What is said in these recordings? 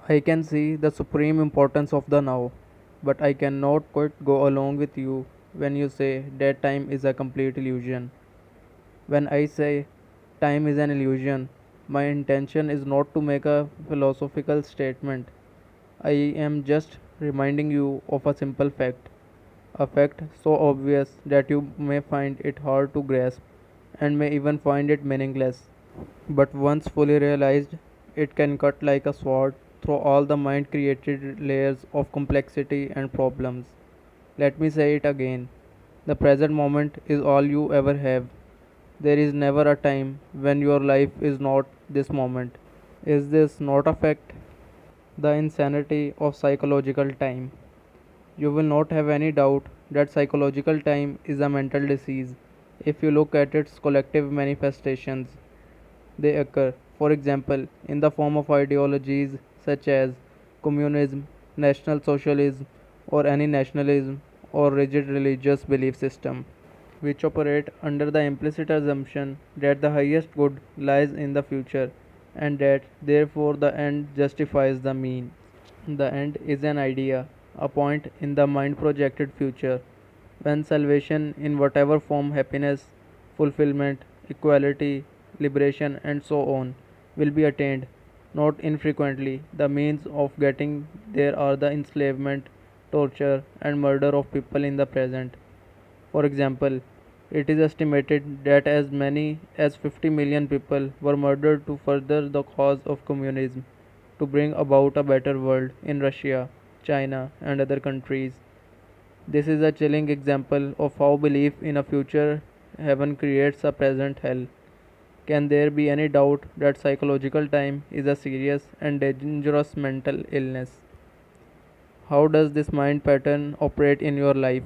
I can see the supreme importance of the now, but I cannot quite go along with you when you say that time is a complete illusion. When I say time is an illusion, my intention is not to make a philosophical statement. I am just reminding you of a simple fact, a fact so obvious that you may find it hard to grasp and may even find it meaningless. But once fully realized, it can cut like a sword through all the mind created layers of complexity and problems. Let me say it again. The present moment is all you ever have. There is never a time when your life is not this moment. Is this not a fact? The insanity of psychological time. You will not have any doubt that psychological time is a mental disease if you look at its collective manifestations. They occur, for example, in the form of ideologies such as communism, national socialism, or any nationalism or rigid religious belief system, which operate under the implicit assumption that the highest good lies in the future and that therefore the end justifies the mean. The end is an idea, a point in the mind projected future, when salvation in whatever form happiness, fulfillment, equality, liberation, and so on will be attained. Not infrequently, the means of getting there are the enslavement, torture, and murder of people in the present. For example, it is estimated that as many as 50 million people were murdered to further the cause of communism, to bring about a better world in Russia, China, and other countries. This is a chilling example of how belief in a future heaven creates a present hell. Can there be any doubt that psychological time is a serious and dangerous mental illness? How does this mind pattern operate in your life?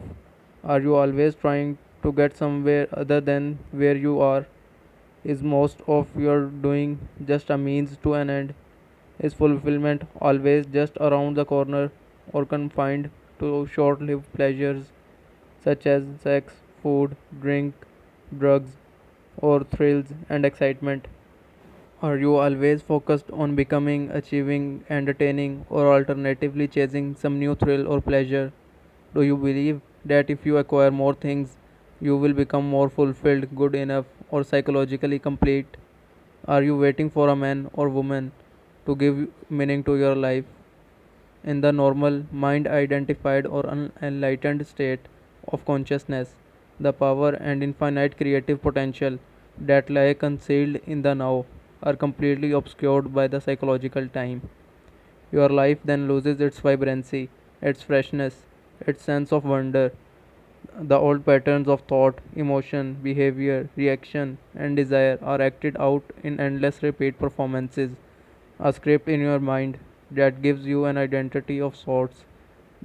Are you always trying to get somewhere other than where you are? Is most of your doing just a means to an end? Is fulfillment always just around the corner or confined to short lived pleasures such as sex, food, drink, drugs, or thrills and excitement? Are you always focused on becoming, achieving, entertaining, or alternatively chasing some new thrill or pleasure? Do you believe that if you acquire more things, you will become more fulfilled, good enough, or psychologically complete? Are you waiting for a man or woman to give meaning to your life? In the normal, mind identified or unenlightened state of consciousness, the power and infinite creative potential that lie concealed in the now are completely obscured by the psychological time. Your life then loses its vibrancy, its freshness, its sense of wonder. The old patterns of thought, emotion, behavior, reaction, and desire are acted out in endless repeat performances, a script in your mind that gives you an identity of sorts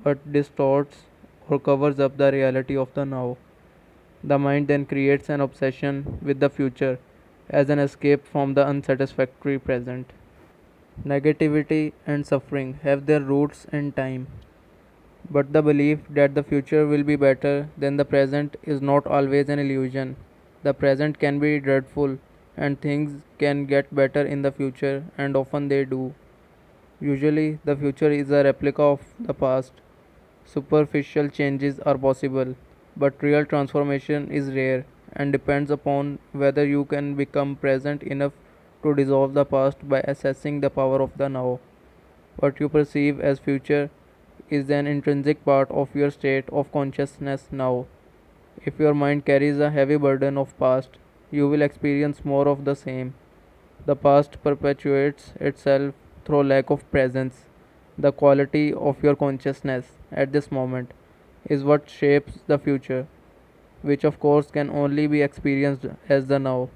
but distorts or covers up the reality of the now. The mind then creates an obsession with the future as an escape from the unsatisfactory present. Negativity and suffering have their roots in time, but the belief that the future will be better than the present is not always an illusion. The present can be dreadful, and things can get better in the future, and often they do. Usually, the future is a replica of the past. Superficial changes are possible, but real transformation is rare and depends upon whether you can become present enough to dissolve the past by assessing the power of the now. What you perceive as future is an intrinsic part of your state of consciousness now. If your mind carries a heavy burden of past, you will experience more of the same. The past perpetuates itself through lack of presence. The quality of your consciousness at this moment is what shapes the future, which of course can only be experienced as the now.